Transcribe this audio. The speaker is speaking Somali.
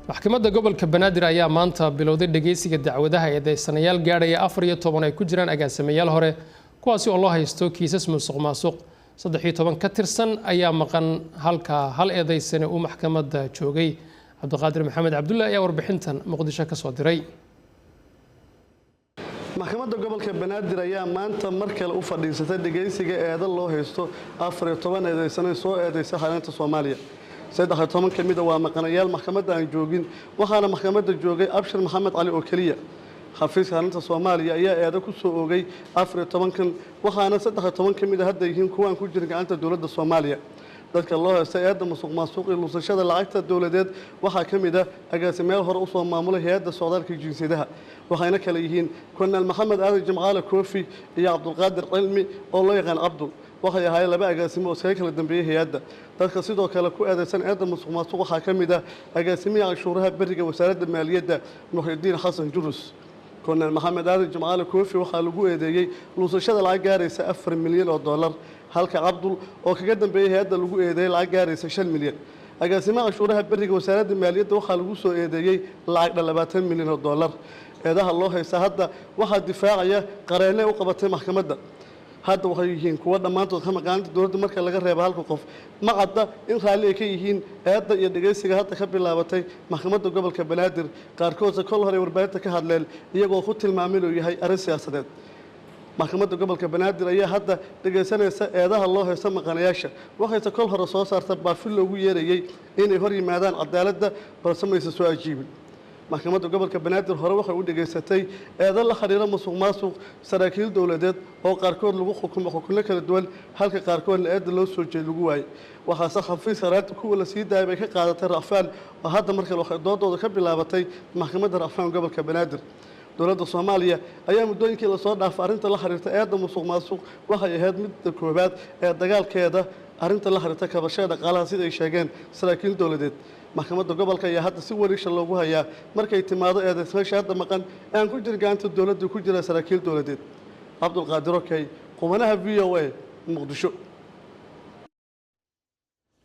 maxkamadda gobolka Banaadir ayaa maanta bilowday dhageysiga dacwadaha eedeysanayaal gaaraya 14 ay ku jiraan agaasimayaal hore kuwaasi oo loo haysto kiisas musuqmaasuq 13 ka tirsan ayaa maqan halka hal eedeysane uu maxkamadda joogay Cabdiqaadir Maxamed Cabdulle ayaa warbixintan Muqdisho ka soo diray maxkamadda gobolka Banaadir ayaa maanta mar kale u fadhiisatay dhageysiga eedo loo haysto 14 eedeysane soo eedeysay xalinta Soomaaliya 13 kamid waa maqanayaal maxkamadda aan joogin waxaana maxkamadda joogay Abshir Maxamed Cali oo kaliya xafiiska xalinta Soomaaliya ayaa eedo ku soo oogay 14 waxaana 13 kamid hadda yihiin kuwan ku jira gacanta dawladda Soomaaliya dadka loo haysto eedda musuqmaasuq iyo luusashada lacagta dawladeed waxa kamid ah agaasimayaal hore u soo maamulay hay'adda socdaalka jinsiyadaha waxayna kala yihiin Colonel Maxamed Aadan Jimcaale Koofi iyo Cabdulqaadir Cilmi oo loo yaqaan Abdul waxay ahaayeen laba agaasimo oo kala dambeeyay hay'adda dadka sidoo kale ku eedeysan eedda musuqmaasuq waxa kamid ah agaasimiyaha cashuuraha bariga wasaaradda maaliyadda Muxyidiin Xasan Jurus Colonel Maxamed Aadan Jimcaale Koofi waxa lagu eedeeyay luusashada lacag gaaraysa 4 milyan oo dollar halka Abdul oo kaga dambeeyay hay'adda lagu eedeeyay lacag gaaraysa 5 milyan agaasimaha cashuuraha bariga wasaaradda maaliyadda waxa lagu soo eedeeyay lacag 20 milyan oo dollar eedaha loo haysta hadda waxa difaacaya qareene u qabatay maxkamadda hadda waxay yihiin kuwa dhamaantood ka maqaanta dawladda marka laga reebo halka qof ma cadda in raali ay ka yihiin eedda iyo dhageysiga hadda ka bilaabatay maxkamadda gobolka Banaadir qaarkood kol hore warbaahinta ka hadleen iyagoo ku tilmaamay inuu yahay arrin siyaasadeed maxkamadda gobolka Banaadir ayaa hadda dhageysanaysa eedaha loo haysto maqanayaasha waxayse kol hore soo saartay baafil loogu yeerayay inay hor yimaadaan cadaaladda balse ma soo ajiibin maxkamadda gobolka Banaadir hore waxay u dhageysatay eedo la xiriira musuqmaasuq saraakiil dawladeed oo qaarkood lagu xukumo xukunno kala duwan halka qaarkoodna eedo loo soo jeedo lagu waayay waxaase xafiiska raad kuwa la sii daayay ka qaadatay rafaan oo hadda markale waxay doodooda ka bilaabatay maxkamadda rafaan gobolka Banaadir dawladda Soomaaliya ayaa muddooyinkii la soo dhaafay arinta la xiriirta eedda musuqmaasuq waxay ahayd mid koobaad ee dagaalkeeda arinta la xiriirta kabashada dhaqaalaha sida ay sheegeen saraakiil dawladeed maxkamadda gobolka ayaa hadda si wariisha loogu hayaa markay timaado eedeysanayaasha hadda maqan aan ku jir gacanta dawladda ku jira saraakiil dawladeed Cabdulqaadir Okey qubanaha VOA Muqdisho.